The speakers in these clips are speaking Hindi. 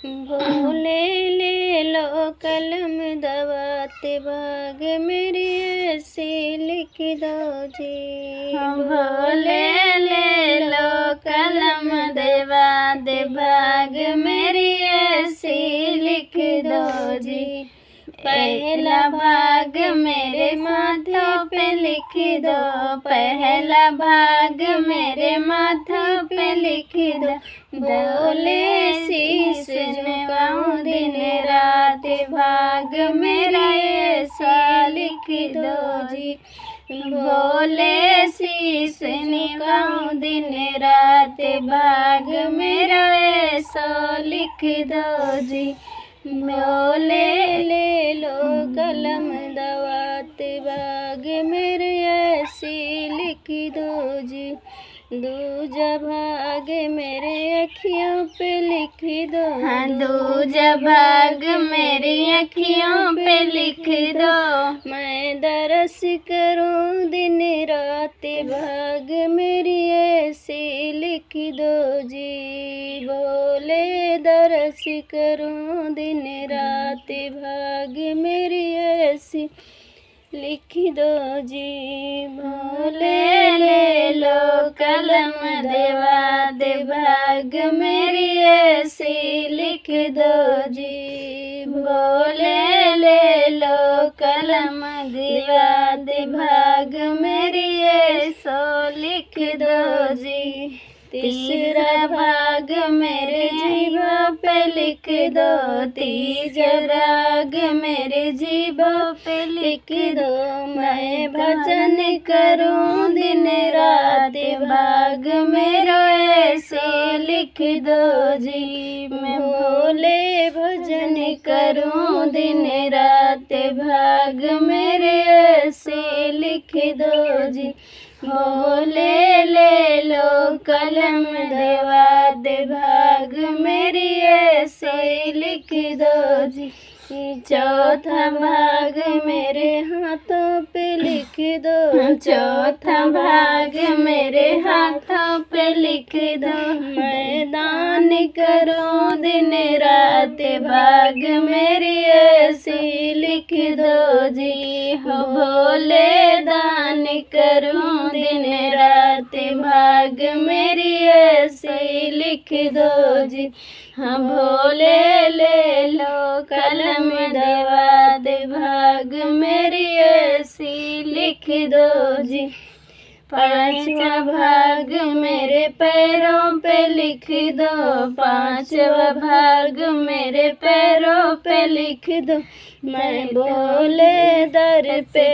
भोले ले लो कलम दवाते भाग मेरी ऐसे लिख दो जी। भोले ले लो कलम देवा दे भाग मेरी ऐसी लिख दो जी। पहला भाग मेरे माथे पे लिख दो, पहला भाग मेरे माथे पे लिख दो। बोले शीश झुकाऊं दिन रात भाग मेरा ऐसा लिख दो जी। बोले शीश झुकाऊं दिन रात भाग मेरा ऐसा लिख दो जी। बोले ले लो कलम दवाते भाग मेरे ऐसे लिख दो जी। दूजा भाग मेरे अखियों पे लिख दो। हाँ, दूजा भाग मेरी अखियों पे लिख दो। मैं दरस करूं दिन रात भाग मेरी ऐसे लिख दो जी। बोले दरस करूं दिन रात भाग मेरी ऐसी लिख दो जी। भोले ले लो कलम देवा दे भाग मेरी ऐसी लिख दो जी। भोले ले लो कलम देवा दे भाग मेरी ऐसो लिख दो जी। तीसरा भाग मेरे जीवा पे लिख दो, तीसरा भाग मेरे जीवा पे लिख दो। मैं भजन करूं दिन रात भाग मेरा ऐसे लिख दो जी। मैं भोले भजन करूं दिन रात भाग मेरे ऐसे लिख दो जी। भोले ले लो कलम देवा दे भाग मेरी ऐसे लिख दो जी। चौथा भाग मेरे हाथों पे लिख दो, चौथा भाग मेरे हाथों पे लिख दो। मैं दान करूं दिन रात भाग मेरी ऐसी लिख दो जी। हो भोले दान करूं दिन रात भाग मेरी ऐसी लिख दो जी। हाँ, भोले ले लो कलम देवा दे भाग मेरी ऐसी लिख दो जी। पांचवा भाग मेरे पैरों पे लिख दो, पांचवा भाग मेरे पैरों पे लिख दो। मैं भोले दर पे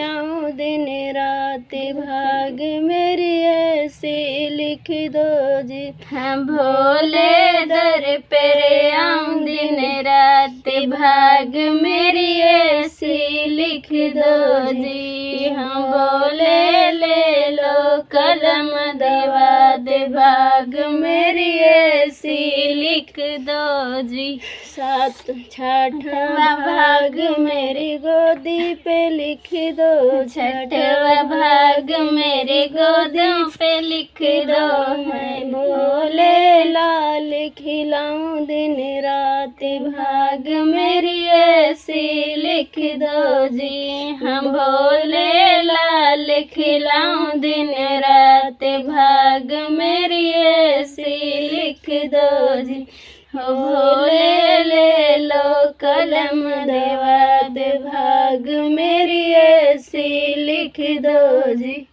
आऊं दिन रात भाग मेरी ऐसे लिख दो जी। हाँ, भोले दर पे आऊं दिन रात भाग मेरी ऐसी लिख दो जी। हाँ, भोले ले लो कलम देवा दे भाग मेरी ऐसी लिख दो जी। छठवा भाग मेरी गोदी पे लिख दो, छठवा भाग मेरे गोदों पे लिख दो। मैं भोले लाल खिलाऊं दिन रात भाग मेरी ऐसी लिख दो जी। हम भोले लाल खिलाऊं दिन रात भाग मेरी ऐसी लिख दो जी। हो भोले ले लो कलम देवा दे भाग मेरी ऐसी लिख दो जी।